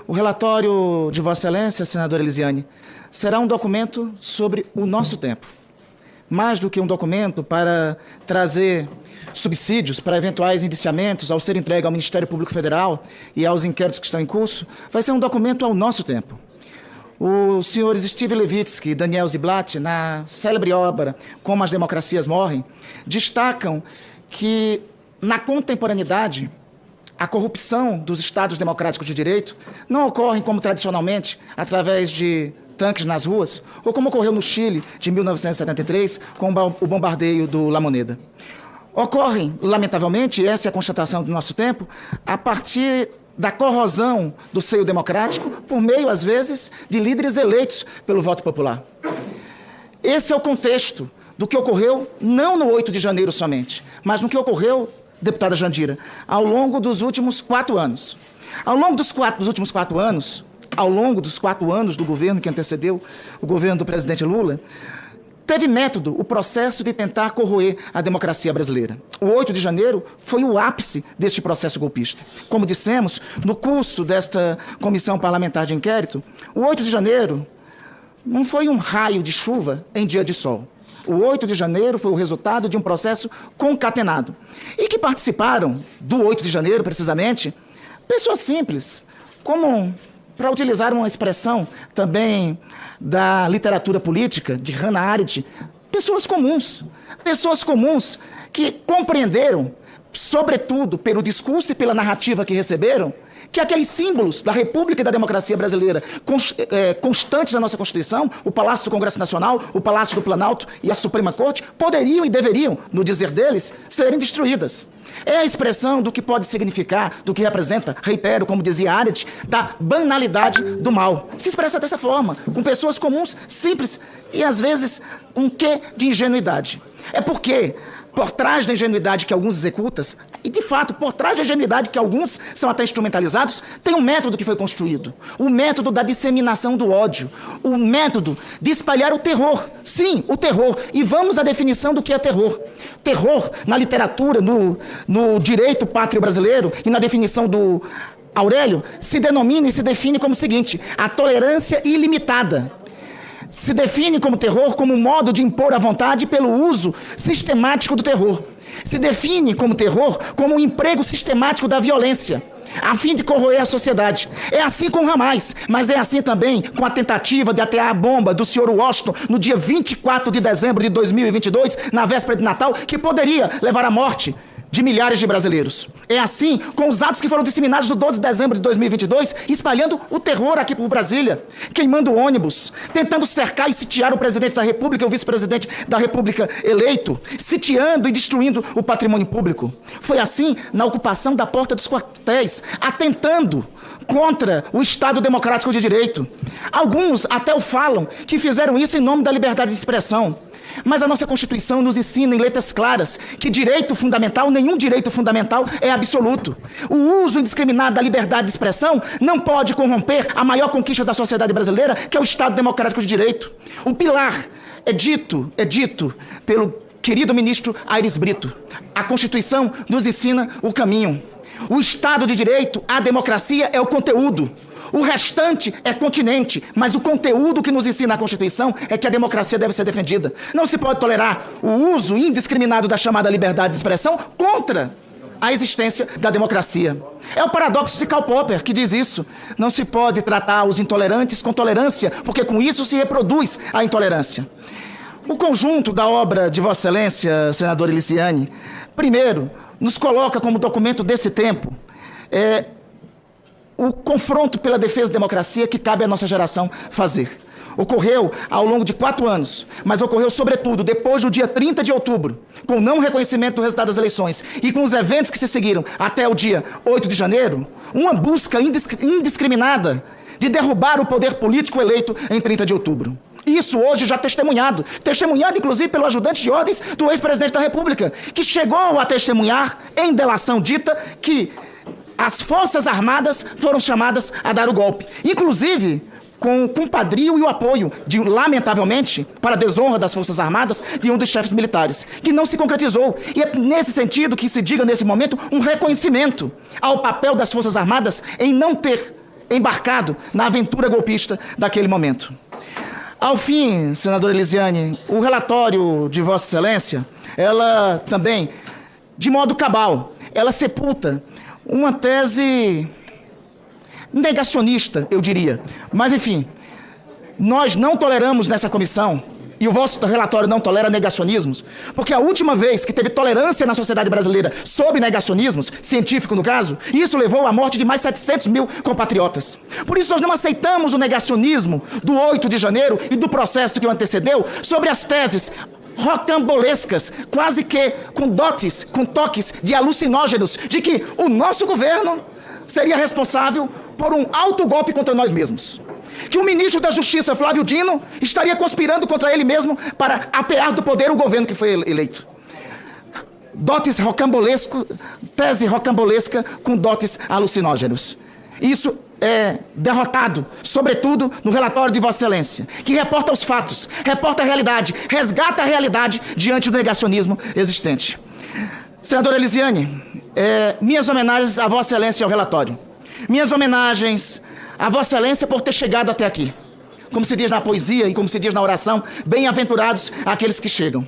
O relatório de Vossa Excelência, senadora Elisiane, será um documento sobre o nosso tempo. Mais do que um documento para trazer subsídios para eventuais indiciamentos ao ser entregue ao Ministério Público Federal e aos inquéritos que estão em curso, vai ser um documento ao nosso tempo. Os senhores Steve Levitsky e Daniel Ziblatt, na célebre obra Como as Democracias Morrem, destacam que, na contemporaneidade, a corrupção dos Estados democráticos de direito não ocorre como tradicionalmente, através de tanques nas ruas, ou como ocorreu no Chile de 1973, com o bombardeio do La Moneda. Ocorrem, lamentavelmente, essa é a constatação do nosso tempo, a partir da corrosão do seio democrático, por meio, às vezes, de líderes eleitos pelo voto popular. Esse é o contexto do que ocorreu, não no 8 de janeiro somente, mas no que ocorreu, deputada Jandira, ao longo dos últimos 4 anos. Ao longo dos últimos 4 anos, ao longo dos 4 anos do governo que antecedeu o governo do presidente Lula, teve método o processo de tentar corroer a democracia brasileira. O 8 de janeiro foi o ápice deste processo golpista. Como dissemos, no curso desta comissão parlamentar de inquérito, o 8 de janeiro não foi um raio de chuva em dia de sol. O 8 de janeiro foi o resultado de um processo concatenado. E que participaram do 8 de janeiro, precisamente, pessoas simples, como, para utilizar uma expressão também da literatura política, de Hannah Arendt, pessoas comuns que compreenderam, sobretudo pelo discurso e pela narrativa que receberam, que aqueles símbolos da República e da democracia brasileira constantes na nossa Constituição, o Palácio do Congresso Nacional, o Palácio do Planalto e a Suprema Corte, poderiam e deveriam, no dizer deles, serem destruídas. É a expressão do que pode significar, do que representa, reitero, como dizia Arendt, da banalidade do mal. Se expressa dessa forma, com pessoas comuns, simples e, às vezes, um quê de ingenuidade. É porque, por trás da ingenuidade que alguns executam, e, de fato, por trás da ingenuidade que alguns são até instrumentalizados, tem um método que foi construído. O método da disseminação do ódio. O método de espalhar o terror. Sim, o terror. E vamos à definição do que é terror. Terror, na literatura, no direito pátrio brasileiro e na definição do Aurélio, se denomina e se define como o seguinte: a tolerância ilimitada. Se define como terror como um modo de impor a vontade pelo uso sistemático do terror. Se define como terror como um emprego sistemático da violência, a fim de corroer a sociedade. É assim com Ramais, mas é assim também com a tentativa de atear a bomba do senhor Washington no dia 24 de dezembro de 2022, na véspera de Natal, que poderia levar à morte de milhares de brasileiros. É assim com os atos que foram disseminados no 12 de dezembro de 2022, espalhando o terror aqui por Brasília, queimando ônibus, tentando cercar e sitiar o presidente da República e o vice-presidente da República eleito, sitiando e destruindo o patrimônio público. Foi assim na ocupação da porta dos quartéis, atentando contra o Estado democrático de direito. Alguns até o falam que fizeram isso em nome da liberdade de expressão. Mas a nossa Constituição nos ensina em letras claras que direito fundamental, nenhum direito fundamental é absoluto. O uso indiscriminado da liberdade de expressão não pode corromper a maior conquista da sociedade brasileira, que é o Estado democrático de direito. O pilar é dito pelo querido ministro Aires Brito. A Constituição nos ensina o caminho. O Estado de direito, a democracia é o conteúdo. O restante é continente, mas o conteúdo que nos ensina a Constituição é que a democracia deve ser defendida. Não se pode tolerar o uso indiscriminado da chamada liberdade de expressão contra a existência da democracia. É o paradoxo de Karl Popper que diz isso. Não se pode tratar os intolerantes com tolerância, porque com isso se reproduz a intolerância. O conjunto da obra de Vossa Excelência, senadora Elisiane, primeiro, nos coloca como documento desse tempo o confronto pela defesa da democracia que cabe à nossa geração fazer. Ocorreu ao longo de 4 anos, mas ocorreu sobretudo depois do dia 30 de outubro, com o não reconhecimento do resultado das eleições e com os eventos que se seguiram até o dia 8 de janeiro, uma busca indiscriminada de derrubar o poder político eleito em 30 de outubro. Isso hoje já testemunhado inclusive pelo ajudante de ordens do ex-presidente da República, que chegou a testemunhar em delação dita que as Forças Armadas foram chamadas a dar o golpe, inclusive com o compadrio e o apoio, lamentavelmente, para a desonra das Forças Armadas, de um dos chefes militares, que não se concretizou. E é nesse sentido que se diga, nesse momento, um reconhecimento ao papel das Forças Armadas em não ter embarcado na aventura golpista daquele momento. Ao fim, senadora Elisiane, o relatório de Vossa Excelência, ela também, de modo cabal, ela sepulta uma tese negacionista, eu diria. Mas, enfim, nós não toleramos nessa comissão, e o vosso relatório não tolera negacionismos, porque a última vez que teve tolerância na sociedade brasileira sobre negacionismos, científico no caso, isso levou à morte de mais 700 mil compatriotas. Por isso nós não aceitamos o negacionismo do 8 de janeiro e do processo que o antecedeu sobre as teses rocambolescas, quase que com toques de alucinógenos, de que o nosso governo seria responsável por um autogolpe contra nós mesmos. Que o ministro da Justiça, Flávio Dino, estaria conspirando contra ele mesmo para apear do poder o governo que foi eleito. Tese rocambolesca com dotes alucinógenos. Isso é derrotado, sobretudo no relatório de Vossa Excelência, que reporta os fatos, reporta a realidade, resgata a realidade diante do negacionismo existente. Senadora Elisiane, minhas homenagens a Vossa Excelência e ao relatório. Minhas homenagens a Vossa Excelência por ter chegado até aqui. Como se diz na poesia e como se diz na oração, bem-aventurados aqueles que chegam.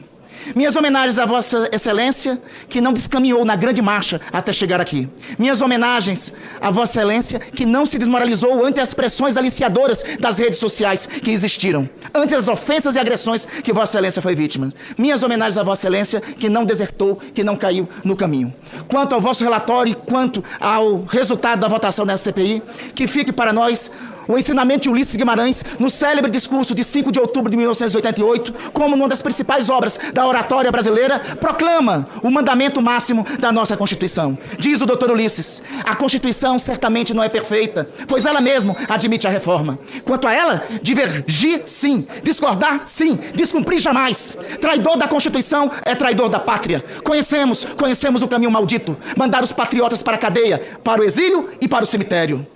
Minhas homenagens a Vossa Excelência, que não descaminhou na grande marcha até chegar aqui. Minhas homenagens a Vossa Excelência, que não se desmoralizou ante as pressões aliciadoras das redes sociais que existiram, ante as ofensas e agressões que Vossa Excelência foi vítima. Minhas homenagens a Vossa Excelência, que não desertou, que não caiu no caminho. Quanto ao vosso relatório e quanto ao resultado da votação nessa CPI, que fique para nós o ensinamento de Ulisses Guimarães, no célebre discurso de 5 de outubro de 1988, como uma das principais obras da oratória brasileira, proclama o mandamento máximo da nossa Constituição. Diz o doutor Ulisses: a Constituição certamente não é perfeita, pois ela mesma admite a reforma. Quanto a ela, divergir sim, discordar sim, descumprir jamais. Traidor da Constituição é traidor da pátria. Conhecemos o caminho maldito, mandar os patriotas para a cadeia, para o exílio e para o cemitério.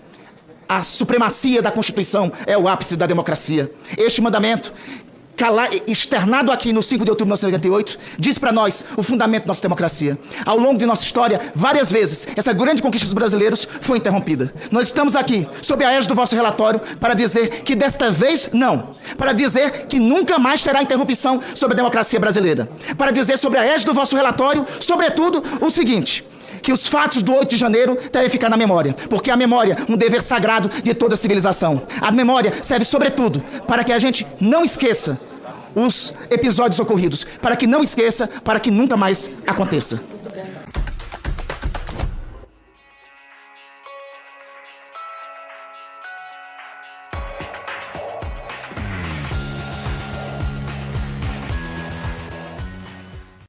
A supremacia da Constituição é o ápice da democracia. Este mandamento, externado aqui no 5 de outubro de 1988, diz para nós o fundamento da nossa democracia. Ao longo de nossa história, várias vezes, essa grande conquista dos brasileiros foi interrompida. Nós estamos aqui, sob a égide do vosso relatório, para dizer que desta vez não. Para dizer que nunca mais terá interrupção sobre a democracia brasileira. Para dizer sobre a égide do vosso relatório, sobretudo, o seguinte: que os fatos do 8 de janeiro devem ficar na memória, porque a memória é um dever sagrado de toda a civilização. A memória serve, sobretudo, para que a gente não esqueça os episódios ocorridos, para que não esqueça, para que nunca mais aconteça.